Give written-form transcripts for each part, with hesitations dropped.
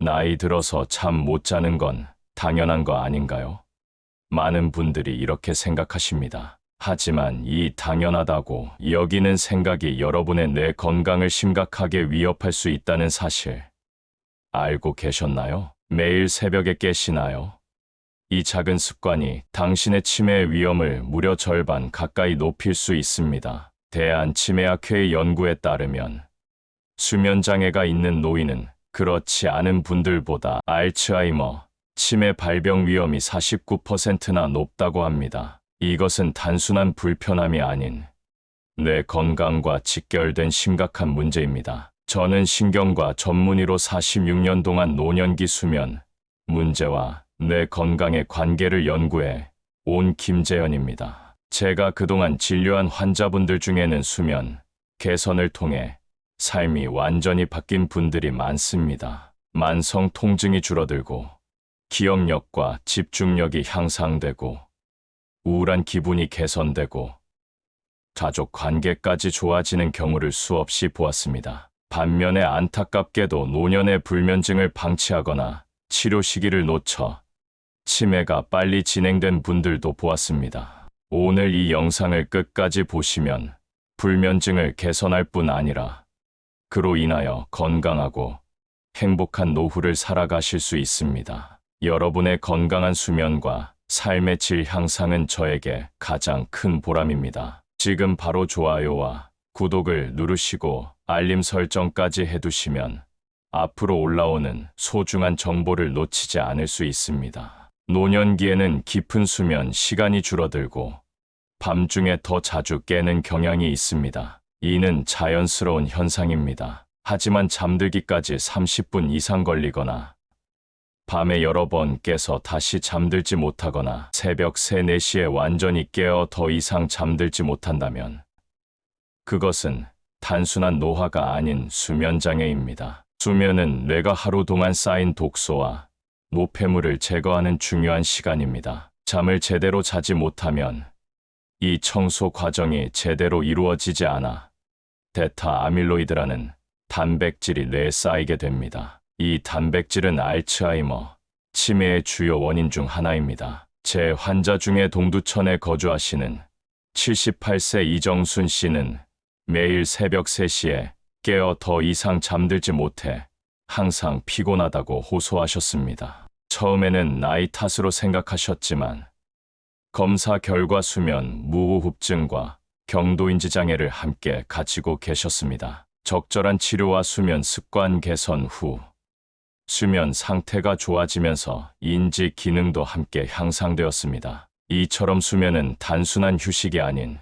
나이 들어서 잠 못 자는 건 당연한 거 아닌가요? 많은 분들이 이렇게 생각하십니다. 하지만 이 당연하다고 여기는 생각이 여러분의 뇌 건강을 심각하게 위협할 수 있다는 사실 알고 계셨나요? 매일 새벽에 깨시나요? 이 작은 습관이 당신의 치매 위험을 무려 절반 가까이 높일 수 있습니다. 대한치매학회의 연구에 따르면 수면 장애가 있는 노인은 그렇지 않은 분들보다 알츠하이머, 치매 발병 위험이 49%나 높다고 합니다. 이것은 단순한 불편함이 아닌 뇌 건강과 직결된 심각한 문제입니다. 저는 신경과 전문의로 46년 동안 노년기 수면 문제와 뇌 건강의 관계를 연구해 온 김재현입니다. 제가 그동안 진료한 환자분들 중에는 수면 개선을 통해 삶이 완전히 바뀐 분들이 많습니다. 만성 통증이 줄어들고 기억력과 집중력이 향상되고 우울한 기분이 개선되고 가족 관계까지 좋아지는 경우를 수없이 보았습니다. 반면에 안타깝게도 노년의 불면증을 방치하거나 치료 시기를 놓쳐 치매가 빨리 진행된 분들도 보았습니다. 오늘 이 영상을 끝까지 보시면 불면증을 개선할 뿐 아니라 그로 인하여 건강하고 행복한 노후를 살아가실 수 있습니다. 여러분의 건강한 수면과 삶의 질 향상은 저에게 가장 큰 보람입니다. 지금 바로 좋아요와 구독을 누르시고 알림 설정까지 해두시면 앞으로 올라오는 소중한 정보를 놓치지 않을 수 있습니다. 노년기에는 깊은 수면 시간이 줄어들고 밤중에 더 자주 깨는 경향이 있습니다. 이는 자연스러운 현상입니다. 하지만 잠들기까지 30분 이상 걸리거나 밤에 여러 번 깨서 다시 잠들지 못하거나 새벽 3, 4시에 완전히 깨어 더 이상 잠들지 못한다면 그것은 단순한 노화가 아닌 수면장애입니다. 수면은 뇌가 하루 동안 쌓인 독소와 노폐물을 제거하는 중요한 시간입니다. 잠을 제대로 자지 못하면 이 청소 과정이 제대로 이루어지지 않아 베타 아밀로이드라는 단백질이 뇌에 쌓이게 됩니다. 이 단백질은 알츠하이머, 치매의 주요 원인 중 하나입니다. 제 환자 중에 동두천에 거주하시는 78세 이정순 씨는 매일 새벽 3시에 깨어 더 이상 잠들지 못해 항상 피곤하다고 호소하셨습니다. 처음에는 나이 탓으로 생각하셨지만 검사 결과 수면 무호흡증과 경도인지 장애를 함께 가지고 계셨습니다. 적절한 치료와 수면 습관 개선 후 수면 상태가 좋아지면서 인지 기능도 함께 향상되었습니다. 이처럼 수면은 단순한 휴식이 아닌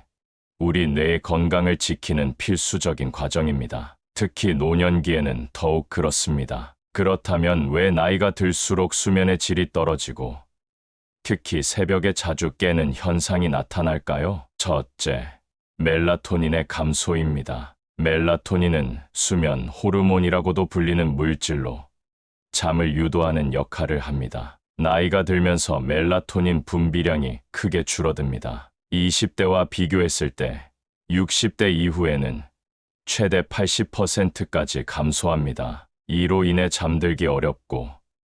우리 뇌의 건강을 지키는 필수적인 과정입니다. 특히 노년기에는 더욱 그렇습니다. 그렇다면 왜 나이가 들수록 수면의 질이 떨어지고 특히 새벽에 자주 깨는 현상이 나타날까요? 첫째, 멜라토닌의 감소입니다. 멜라토닌은 수면 호르몬이라고도 불리는 물질로 잠을 유도하는 역할을 합니다. 나이가 들면서 멜라토닌 분비량이 크게 줄어듭니다. 20대와 비교했을 때 60대 이후에는 최대 80%까지 감소합니다. 이로 인해 잠들기 어렵고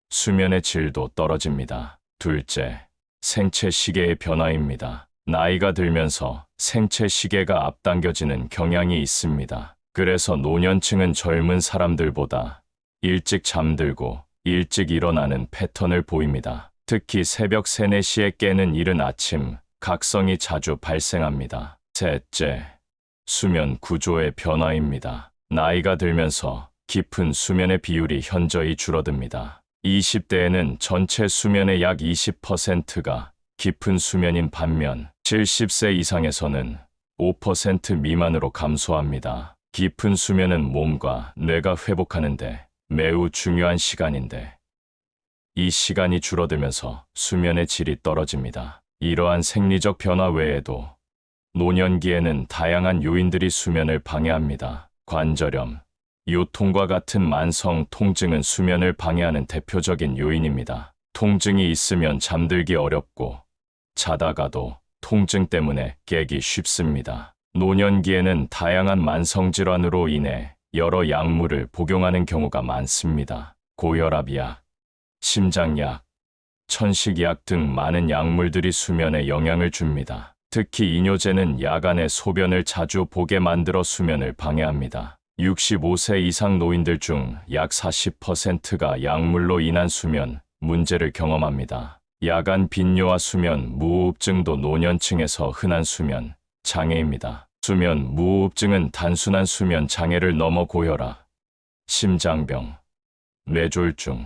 수면의 질도 떨어집니다. 둘째, 생체 시계의 변화입니다. 나이가 들면서 생체 시계가 앞당겨지는 경향이 있습니다. 그래서 노년층은 젊은 사람들보다 일찍 잠들고 일찍 일어나는 패턴을 보입니다. 특히 새벽 3, 4시에 깨는 이른 아침, 각성이 자주 발생합니다. 셋째, 수면 구조의 변화입니다. 나이가 들면서 깊은 수면의 비율이 현저히 줄어듭니다. 20대에는 전체 수면의 약 20%가 깊은 수면인 반면 70세 이상에서는 5% 미만으로 감소합니다. 깊은 수면은 몸과 뇌가 회복하는데 매우 중요한 시간인데 이 시간이 줄어들면서 수면의 질이 떨어집니다. 이러한 생리적 변화 외에도 노년기에는 다양한 요인들이 수면을 방해합니다. 관절염, 요통과 같은 만성 통증은 수면을 방해하는 대표적인 요인입니다. 통증이 있으면 잠들기 어렵고 자다가도 통증 때문에 깨기 쉽습니다. 노년기에는 다양한 만성질환으로 인해 여러 약물을 복용하는 경우가 많습니다. 고혈압약, 심장약, 천식약 등 많은 약물들이 수면에 영향을 줍니다. 특히 이뇨제는 야간에 소변을 자주 보게 만들어 수면을 방해합니다. 65세 이상 노인들 중 약 40%가 약물로 인한 수면 문제를 경험합니다. 야간 빈뇨와 수면 무호흡증도 노년층에서 흔한 수면 장애입니다. 수면 무호흡증은 단순한 수면 장애를 넘어 고혈압, 심장병, 뇌졸중,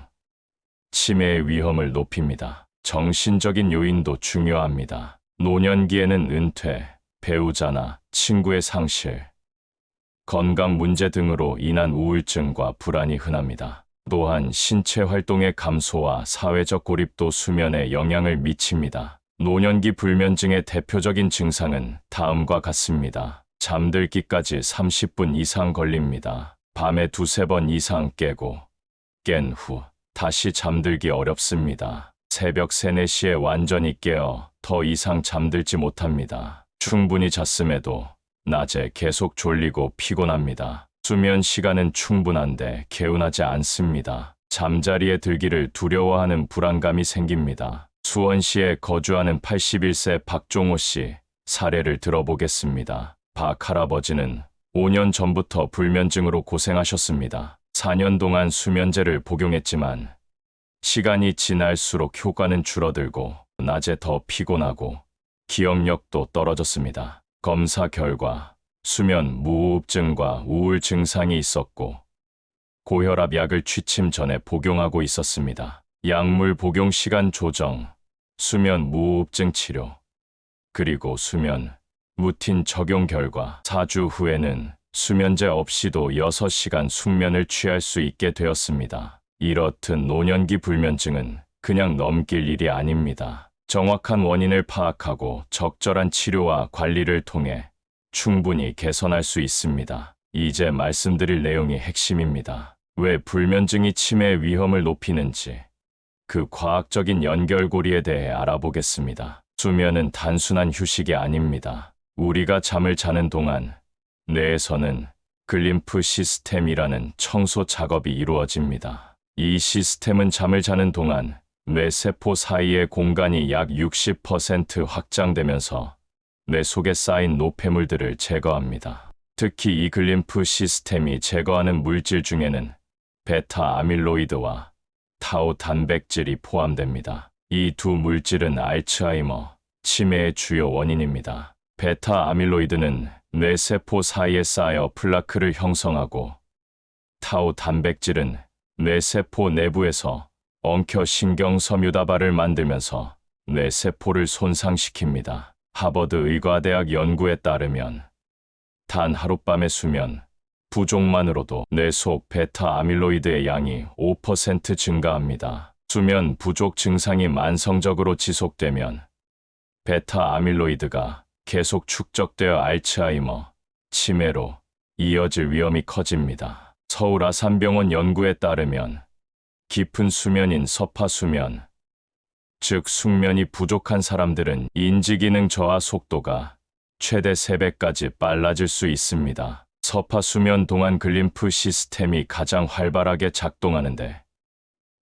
치매의 위험을 높입니다. 정신적인 요인도 중요합니다. 노년기에는 은퇴, 배우자나 친구의 상실, 건강 문제 등으로 인한 우울증과 불안이 흔합니다. 또한 신체 활동의 감소와 사회적 고립도 수면에 영향을 미칩니다. 노년기 불면증의 대표적인 증상은 다음과 같습니다. 잠들기까지 30분 이상 걸립니다. 밤에 두세 번 이상 깨고 깬 후 다시 잠들기 어렵습니다. 새벽 3, 4시에 완전히 깨어 더 이상 잠들지 못합니다. 충분히 잤음에도 낮에 계속 졸리고 피곤합니다. 수면 시간은 충분한데 개운하지 않습니다. 잠자리에 들기를 두려워하는 불안감이 생깁니다. 수원시에 거주하는 81세 박종호 씨 사례를 들어보겠습니다. 박 할아버지는 5년 전부터 불면증으로 고생하셨습니다. 4년 동안 수면제를 복용했지만 시간이 지날수록 효과는 줄어들고 낮에 더 피곤하고 기억력도 떨어졌습니다. 검사 결과 수면 무호흡증과 우울 증상이 있었고 고혈압 약을 취침 전에 복용하고 있었습니다. 약물 복용 시간 조정, 수면 무호흡증 치료, 그리고 수면 루틴 적용 결과 4주 후에는 수면제 없이도 6시간 숙면을 취할 수 있게 되었습니다. 이렇듯 노년기 불면증은 그냥 넘길 일이 아닙니다. 정확한 원인을 파악하고 적절한 치료와 관리를 통해 충분히 개선할 수 있습니다. 이제 말씀드릴 내용이 핵심입니다. 왜 불면증이 치매의 위험을 높이는지 그 과학적인 연결고리에 대해 알아보겠습니다. 수면은 단순한 휴식이 아닙니다. 우리가 잠을 자는 동안 뇌에서는 글림프 시스템이라는 청소 작업이 이루어집니다. 이 시스템은 잠을 자는 동안 뇌세포 사이의 공간이 약 60% 확장되면서 뇌 속에 쌓인 노폐물들을 제거합니다. 특히 이 글림프 시스템이 제거하는 물질 중에는 베타 아밀로이드와 타우 단백질이 포함됩니다. 이 두 물질은 알츠하이머, 치매의 주요 원인입니다. 베타 아밀로이드는 뇌세포 사이에 쌓여 플라크를 형성하고 타우 단백질은 뇌세포 내부에서 엉켜 신경 섬유다발을 만들면서 뇌세포를 손상시킵니다. 하버드 의과대학 연구에 따르면 단 하룻밤의 수면 부족만으로도 뇌 속 베타 아밀로이드의 양이 5% 증가합니다. 수면 부족 증상이 만성적으로 지속되면 베타 아밀로이드가 계속 축적되어 알츠하이머, 치매로 이어질 위험이 커집니다. 서울 아산병원 연구에 따르면 깊은 수면인 서파수면, 즉 숙면이 부족한 사람들은 인지기능 저하 속도가 최대 3배까지 빨라질 수 있습니다. 서파수면 동안 글림프 시스템이 가장 활발하게 작동하는데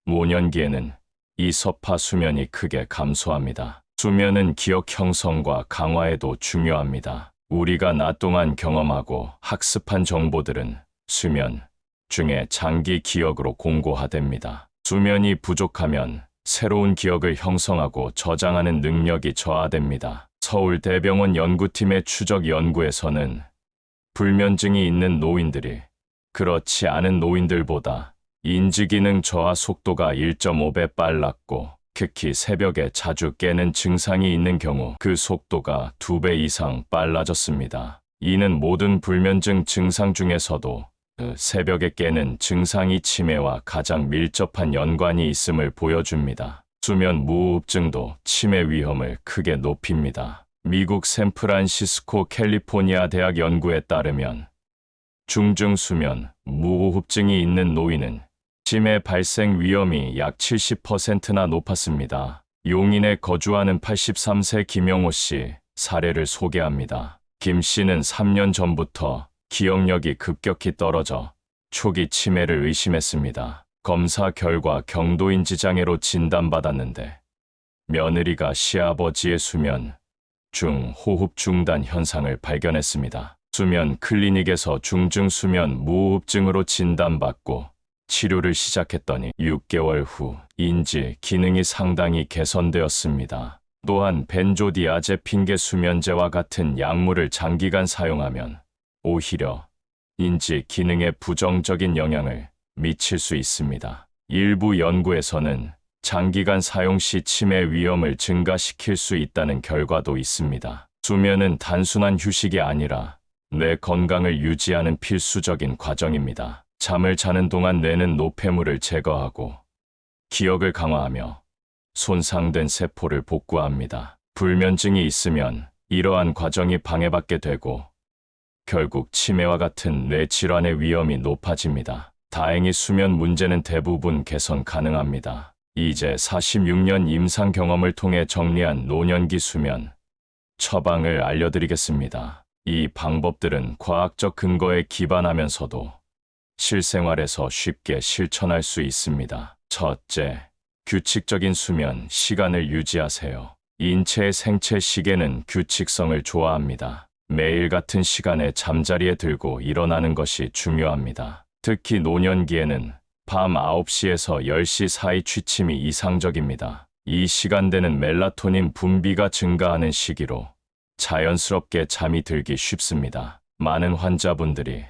노년기에는 이 서파수면이 크게 감소합니다. 수면은 기억 형성과 강화에도 중요합니다. 우리가 낮 동안 경험하고 학습한 정보들은 수면 중에 장기 기억으로 공고화됩니다. 수면이 부족하면 새로운 기억을 형성하고 저장하는 능력이 저하됩니다. 서울대병원 연구팀의 추적 연구에서는 불면증이 있는 노인들이 그렇지 않은 노인들보다 인지기능 저하 속도가 1.5배 빨랐고 특히 새벽에 자주 깨는 증상이 있는 경우 그 속도가 2배 이상 빨라졌습니다. 이는 모든 불면증 증상 중에서도 새벽에 깨는 증상이 치매와 가장 밀접한 연관이 있음을 보여줍니다. 수면 무호흡증도 치매 위험을 크게 높입니다. 미국 샌프란시스코 캘리포니아 대학 연구에 따르면 중증 수면 무호흡증이 있는 노인은 치매 발생 위험이 약 70%나 높았습니다. 용인에 거주하는 83세 김영호 씨 사례를 소개합니다. 김 씨는 3년 전부터 기억력이 급격히 떨어져 초기 치매를 의심했습니다. 검사 결과 경도인지 장애로 진단받았는데 며느리가 시아버지의 수면 중 호흡 중단 현상을 발견했습니다. 수면 클리닉에서 중증수면 무호흡증으로 진단받고 치료를 시작했더니 6개월 후 인지 기능이 상당히 개선되었습니다. 또한 벤조디아제핀계 수면제와 같은 약물을 장기간 사용하면 오히려 인지 기능에 부정적인 영향을 미칠 수 있습니다. 일부 연구에서는 장기간 사용 시 치매 위험을 증가시킬 수 있다는 결과도 있습니다. 수면은 단순한 휴식이 아니라 뇌 건강을 유지하는 필수적인 과정입니다. 잠을 자는 동안 뇌는 노폐물을 제거하고 기억을 강화하며 손상된 세포를 복구합니다. 불면증이 있으면 이러한 과정이 방해받게 되고 결국 치매와 같은 뇌 질환의 위험이 높아집니다. 다행히 수면 문제는 대부분 개선 가능합니다. 이제 46년 임상 경험을 통해 정리한 노년기 수면 처방을 알려드리겠습니다. 이 방법들은 과학적 근거에 기반하면서도 실생활에서 쉽게 실천할 수 있습니다. 첫째, 규칙적인 수면 시간을 유지하세요. 인체의 생체 시계는 규칙성을 좋아합니다. 매일 같은 시간에 잠자리에 들고 일어나는 것이 중요합니다. 특히 노년기에는 밤 9시에서 10시 사이 취침이 이상적입니다. 이 시간대는 멜라토닌 분비가 증가하는 시기로 자연스럽게 잠이 들기 쉽습니다. 많은 환자분들이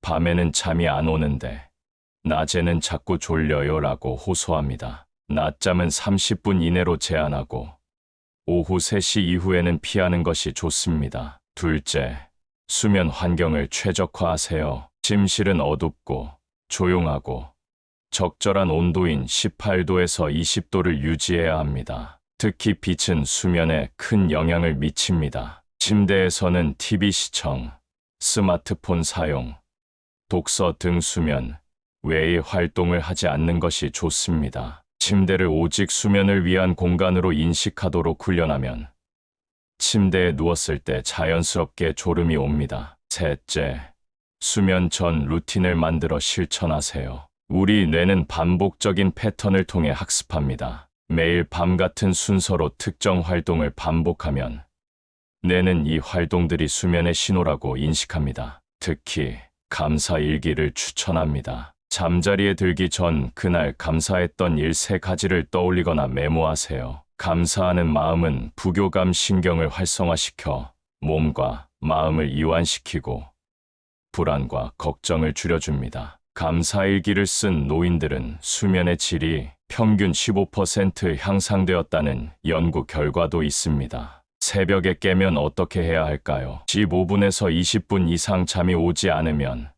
밤에는 잠이 안 오는데 낮에는 자꾸 졸려요 라고 호소합니다. 낮잠은 30분 이내로 제한하고 오후 3시 이후에는 피하는 것이 좋습니다. 둘째, 수면 환경을 최적화하세요. 침실은 어둡고 조용하고 적절한 온도인 18도에서 20도를 유지해야 합니다. 특히 빛은 수면에 큰 영향을 미칩니다. 침대에서는 TV 시청, 스마트폰 사용, 독서 등 수면 외의 활동을 하지 않는 것이 좋습니다. 침대를 오직 수면을 위한 공간으로 인식하도록 훈련하면 침대에 누웠을 때 자연스럽게 졸음이 옵니다. 셋째, 수면 전 루틴을 만들어 실천하세요. 우리 뇌는 반복적인 패턴을 통해 학습합니다. 매일 밤 같은 순서로 특정 활동을 반복하면 뇌는 이 활동들이 수면의 신호라고 인식합니다. 특히 감사 일기를 추천합니다. 잠자리에 들기 전 그날 감사했던 일 3가지를 떠올리거나 메모하세요. 감사하는 마음은 부교감 신경을 활성화시켜 몸과 마음을 이완시키고 불안과 걱정을 줄여줍니다. 감사일기를 쓴 노인들은 수면의 질이 평균 15% 향상되었다는 연구 결과도 있습니다. 새벽에 깨면 어떻게 해야 할까요? 15분에서 20분 이상 잠이 오지 않으면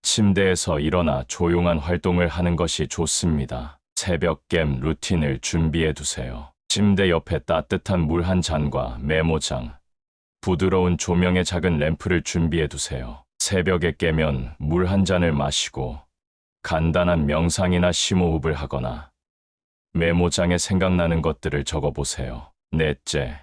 침대에서 일어나 조용한 활동을 하는 것이 좋습니다. 새벽겜 루틴을 준비해 두세요. 침대 옆에 따뜻한 물 한 잔과 메모장, 부드러운 조명의 작은 램프를 준비해 두세요. 새벽에 깨면 물 한 잔을 마시고 간단한 명상이나 심호흡을 하거나 메모장에 생각나는 것들을 적어보세요. 넷째,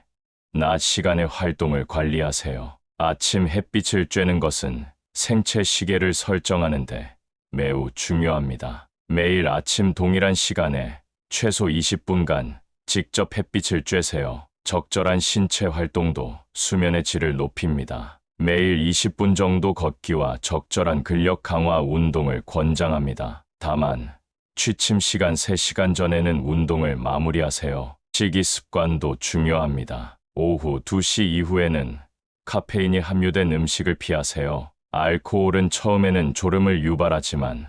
낮 시간의 활동을 관리하세요. 아침 햇빛을 쬐는 것은 생체 시계를 설정하는데 매우 중요합니다. 매일 아침 동일한 시간에 최소 20분간 직접 햇빛을 쬐세요. 적절한 신체 활동도 수면의 질을 높입니다. 매일 20분 정도 걷기와 적절한 근력 강화 운동을 권장합니다. 다만 취침 시간 3시간 전에는 운동을 마무리하세요. 식이 습관도 중요합니다. 오후 2시 이후에는 카페인이 함유된 음식을 피하세요. 알코올은 처음에는 졸음을 유발하지만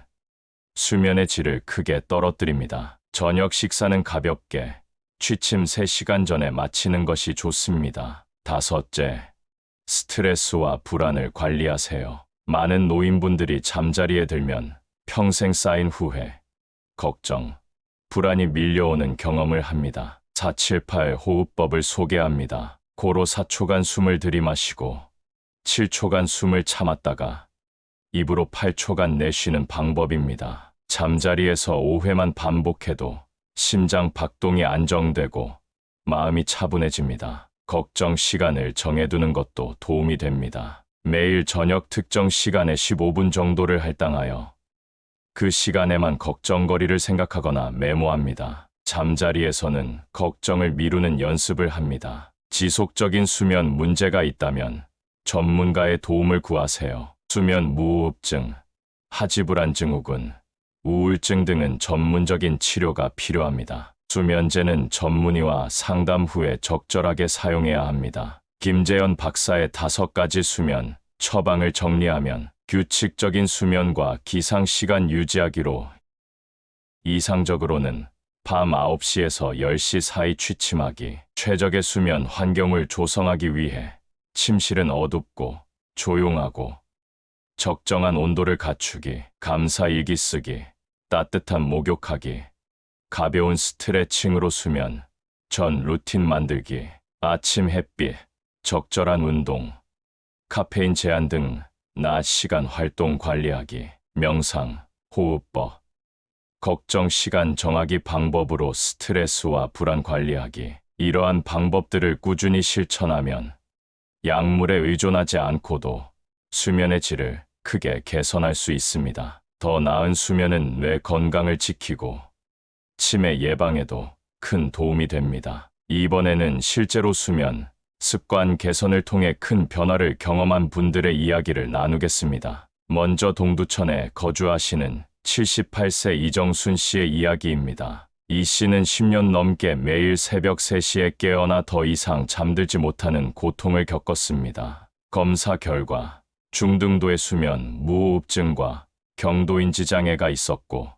수면의 질을 크게 떨어뜨립니다. 저녁 식사는 가볍게 취침 3시간 전에 마치는 것이 좋습니다. 다섯째, 스트레스와 불안을 관리하세요. 많은 노인분들이 잠자리에 들면 평생 쌓인 후회, 걱정, 불안이 밀려오는 경험을 합니다. 478 호흡법을 소개합니다. 코로 4초간 숨을 들이마시고 7초간 숨을 참았다가 입으로 8초간 내쉬는 방법입니다. 잠자리에서 5회만 반복해도 심장 박동이 안정되고 마음이 차분해집니다. 걱정 시간을 정해두는 것도 도움이 됩니다. 매일 저녁 특정 시간에 15분 정도를 할당하여 그 시간에만 걱정거리를 생각하거나 메모합니다. 잠자리에서는 걱정을 미루는 연습을 합니다. 지속적인 수면 문제가 있다면 전문가의 도움을 구하세요. 수면 무호흡증, 하지불안 증후군, 우울증 등은 전문적인 치료가 필요합니다. 수면제는 전문의와 상담 후에 적절하게 사용해야 합니다. 김재현 박사의 5가지 수면 처방을 정리하면 규칙적인 수면과 기상시간 유지하기로 이상적으로는 밤 9시에서 10시 사이 취침하기, 최적의 수면 환경을 조성하기 위해 침실은 어둡고 조용하고 적정한 온도를 갖추기, 감사일기 쓰기, 따뜻한 목욕하기, 가벼운 스트레칭으로 수면 전 루틴 만들기, 아침 햇빛, 적절한 운동, 카페인 제한 등 낮 시간 활동 관리하기, 명상, 호흡법, 걱정 시간 정하기 방법으로 스트레스와 불안 관리하기. 이러한 방법들을 꾸준히 실천하면 약물에 의존하지 않고도 수면의 질을 크게 개선할 수 있습니다. 더 나은 수면은 뇌 건강을 지키고 치매 예방에도 큰 도움이 됩니다. 이번에는 실제로 수면 습관 개선을 통해 큰 변화를 경험한 분들의 이야기를 나누겠습니다. 먼저 동두천에 거주하시는 78세 이정순 씨의 이야기입니다. 이 씨는 10년 넘게 매일 새벽 3시에 깨어나 더 이상 잠들지 못하는 고통을 겪었습니다. 검사 결과 중등도의 수면 무호흡증과 경도인지 장애가 있었고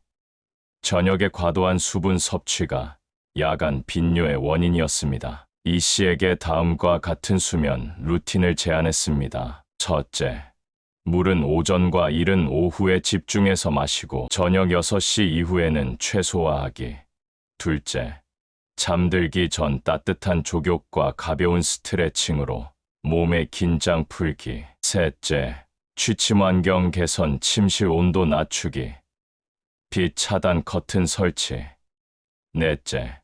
저녁에 과도한 수분 섭취가 야간 빈뇨의 원인이었습니다. 이 씨에게 다음과 같은 수면 루틴을 제안했습니다. 첫째, 물은 오전과 이른 오후에 집중해서 마시고 저녁 6시 이후에는 최소화하기. 둘째, 잠들기 전 따뜻한 족욕과 가벼운 스트레칭으로 몸의 긴장 풀기. 셋째, 취침 환경 개선, 침실 온도 낮추기, 빛 차단 커튼 설치. 넷째,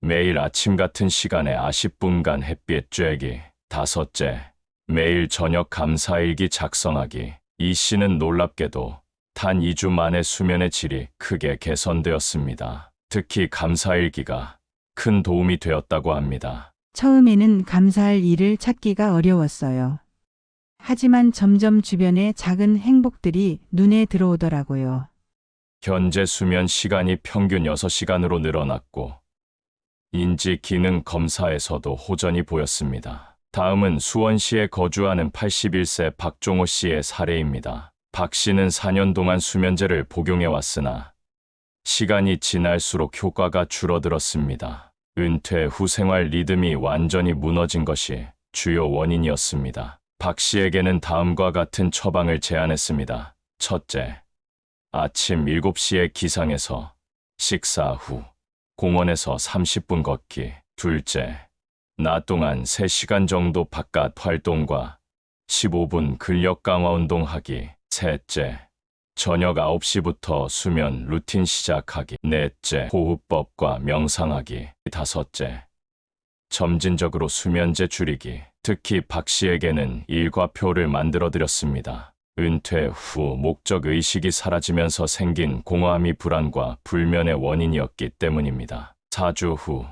매일 아침 같은 시간에 40분간 햇빛 쬐기. 다섯째, 매일 저녁 감사일기 작성하기. 이 씨는 놀랍게도 단 2주 만에 수면의 질이 크게 개선되었습니다. 특히 감사일기가 큰 도움이 되었다고 합니다. 처음에는 감사할 일을 찾기가 어려웠어요. 하지만 점점 주변의 작은 행복들이 눈에 들어오더라고요. 현재 수면 시간이 평균 6시간으로 늘어났고 인지 기능 검사에서도 호전이 보였습니다. 다음은 수원시에 거주하는 81세 박종호 씨의 사례입니다. 박 씨는 4년 동안 수면제를 복용해왔으나 시간이 지날수록 효과가 줄어들었습니다. 은퇴 후 생활 리듬이 완전히 무너진 것이 주요 원인이었습니다. 박 씨에게는 다음과 같은 처방을 제안했습니다. 첫째, 아침 7시에 기상해서 식사 후 공원에서 30분 걷기. 둘째, 낮 동안 3시간 정도 바깥 활동과 15분 근력 강화 운동하기. 셋째, 저녁 9시부터 수면 루틴 시작하기. 넷째, 호흡법과 명상하기. 다섯째, 점진적으로 수면제 줄이기. 특히 박 씨에게는 일과표를 만들어 드렸습니다. 은퇴 후 목적의식이 사라지면서 생긴 공허함이 불안과 불면의 원인이었기 때문입니다. 4주 후,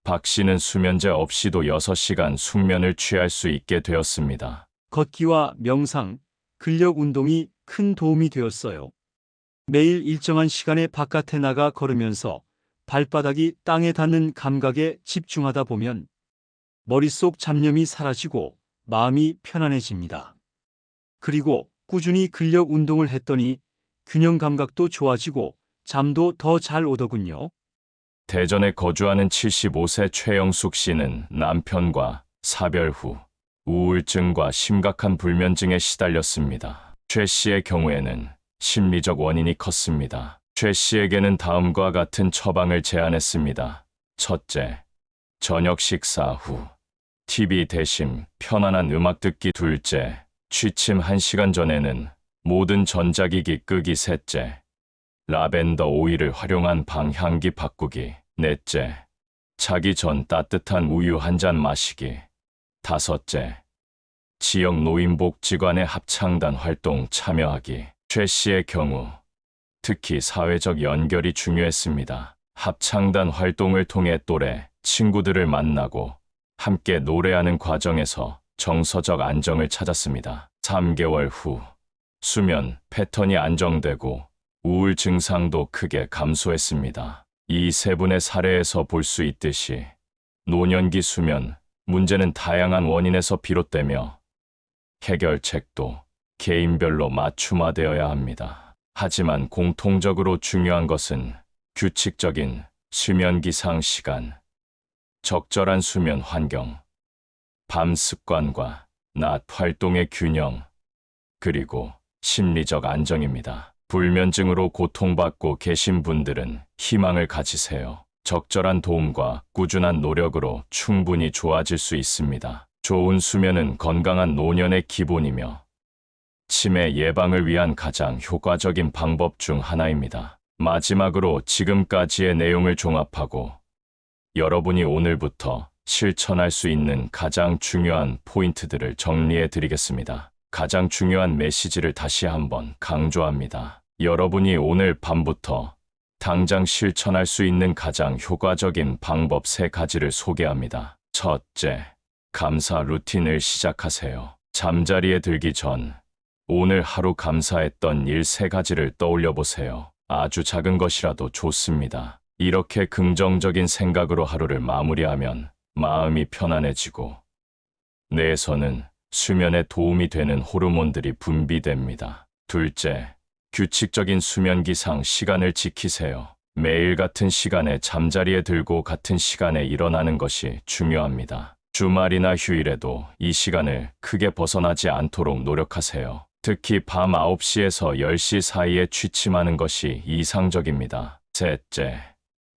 박 씨는 수면제 없이도 6시간 숙면을 취할 수 있게 되었습니다. 걷기와 명상, 근력 운동이 큰 도움이 되었어요. 매일 일정한 시간에 바깥에 나가 걸으면서 발바닥이 땅에 닿는 감각에 집중하다 보면 머릿속 잡념이 사라지고 마음이 편안해집니다. 그리고 꾸준히 근력 운동을 했더니 균형 감각도 좋아지고 잠도 더 잘 오더군요. 대전에 거주하는 75세 최영숙 씨는 남편과 사별 후 우울증과 심각한 불면증에 시달렸습니다. 최 씨의 경우에는 심리적 원인이 컸습니다. 최 씨에게는 다음과 같은 처방을 제안했습니다. 첫째, 저녁 식사 후 TV 대신 편안한 음악 듣기. 둘째, 취침 1시간 전에는 모든 전자기기 끄기. 셋째, 라벤더 오일을 활용한 방 향기 바꾸기. 넷째, 자기 전 따뜻한 우유 한 잔 마시기. 다섯째, 지역 노인복지관의 합창단 활동 참여하기. 최 씨의 경우 특히 사회적 연결이 중요했습니다. 합창단 활동을 통해 또래 친구들을 만나고 함께 노래하는 과정에서 정서적 안정을 찾았습니다. 3개월 후 수면 패턴이 안정되고 우울 증상도 크게 감소했습니다. 이 세 분의 사례에서 볼 수 있듯이 노년기 수면 문제는 다양한 원인에서 비롯되며 해결책도 개인별로 맞춤화되어야 합니다. 하지만 공통적으로 중요한 것은 규칙적인 수면 기상 시간, 적절한 수면 환경, 밤 습관과 낮 활동의 균형, 그리고 심리적 안정입니다. 불면증으로 고통받고 계신 분들은 희망을 가지세요. 적절한 도움과 꾸준한 노력으로 충분히 좋아질 수 있습니다. 좋은 수면은 건강한 노년의 기본이며 치매 예방을 위한 가장 효과적인 방법 중 하나입니다. 마지막으로 지금까지의 내용을 종합하고 여러분이 오늘부터 실천할 수 있는 가장 중요한 포인트들을 정리해 드리겠습니다. 가장 중요한 메시지를 다시 한번 강조합니다. 여러분이 오늘 밤부터 당장 실천할 수 있는 가장 효과적인 방법 3가지를 소개합니다. 첫째, 감사 루틴을 시작하세요. 잠자리에 들기 전 오늘 하루 감사했던 일 3가지를 떠올려 보세요. 아주 작은 것이라도 좋습니다. 이렇게 긍정적인 생각으로 하루를 마무리하면 마음이 편안해지고 뇌에서는 수면에 도움이 되는 호르몬들이 분비됩니다. 둘째, 규칙적인 수면 기상 시간을 지키세요. 매일 같은 시간에 잠자리에 들고 같은 시간에 일어나는 것이 중요합니다. 주말이나 휴일에도 이 시간을 크게 벗어나지 않도록 노력하세요. 특히 밤 9시에서 10시 사이에 취침하는 것이 이상적입니다. 셋째,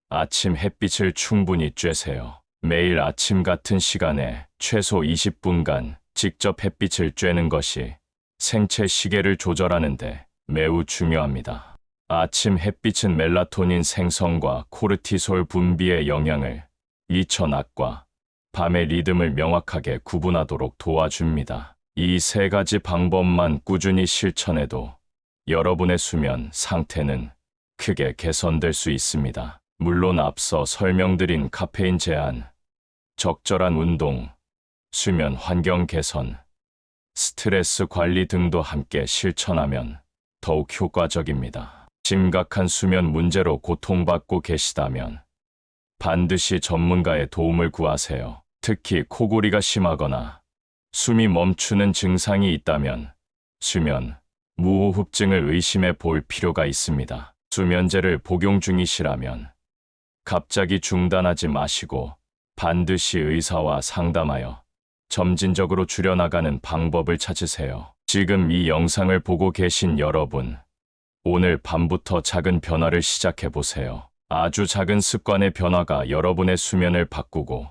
아침 햇빛을 충분히 쬐세요. 매일 아침 같은 시간에 최소 20분간 직접 햇빛을 쬐는 것이 생체 시계를 조절하는데 매우 중요합니다. 아침 햇빛은 멜라토닌 생성과 코르티솔 분비에 영향을 미쳐 낮과 밤의 리듬을 명확하게 구분하도록 도와줍니다. 이 3가지 방법만 꾸준히 실천해도 여러분의 수면 상태는 크게 개선될 수 있습니다. 물론 앞서 설명드린 카페인 제한, 적절한 운동, 수면 환경 개선, 스트레스 관리 등도 함께 실천하면 더욱 효과적입니다. 심각한 수면 문제로 고통받고 계시다면 반드시 전문가의 도움을 구하세요. 특히 코골이가 심하거나 숨이 멈추는 증상이 있다면 수면 무호흡증을 의심해 볼 필요가 있습니다. 수면제를 복용 중이시라면 갑자기 중단하지 마시고 반드시 의사와 상담하여 점진적으로 줄여나가는 방법을 찾으세요. 지금 이 영상을 보고 계신 여러분, 오늘 밤부터 작은 변화를 시작해 보세요. 아주 작은 습관의 변화가 여러분의 수면을 바꾸고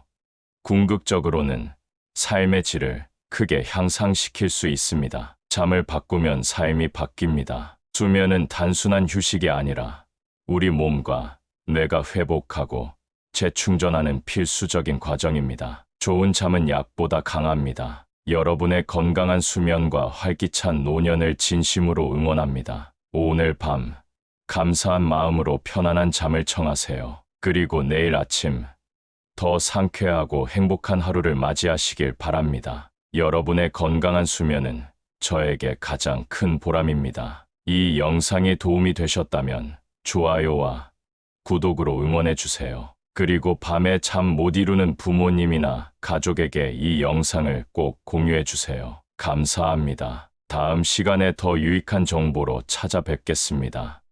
궁극적으로는 삶의 질을 크게 향상시킬 수 있습니다. 잠을 바꾸면 삶이 바뀝니다. 수면은 단순한 휴식이 아니라 우리 몸과 뇌가 회복하고 재충전하는 필수적인 과정입니다. 좋은 잠은 약보다 강합니다. 여러분의 건강한 수면과 활기찬 노년을 진심으로 응원합니다. 오늘 밤 감사한 마음으로 편안한 잠을 청하세요. 그리고 내일 아침 더 상쾌하고 행복한 하루를 맞이하시길 바랍니다. 여러분의 건강한 수면은 저에게 가장 큰 보람입니다. 이 영상이 도움이 되셨다면 좋아요와 구독으로 응원해 주세요. 그리고 밤에 잠 못 이루는 부모님이나 가족에게 이 영상을 꼭 공유해 주세요. 감사합니다. 다음 시간에 더 유익한 정보로 찾아뵙겠습니다.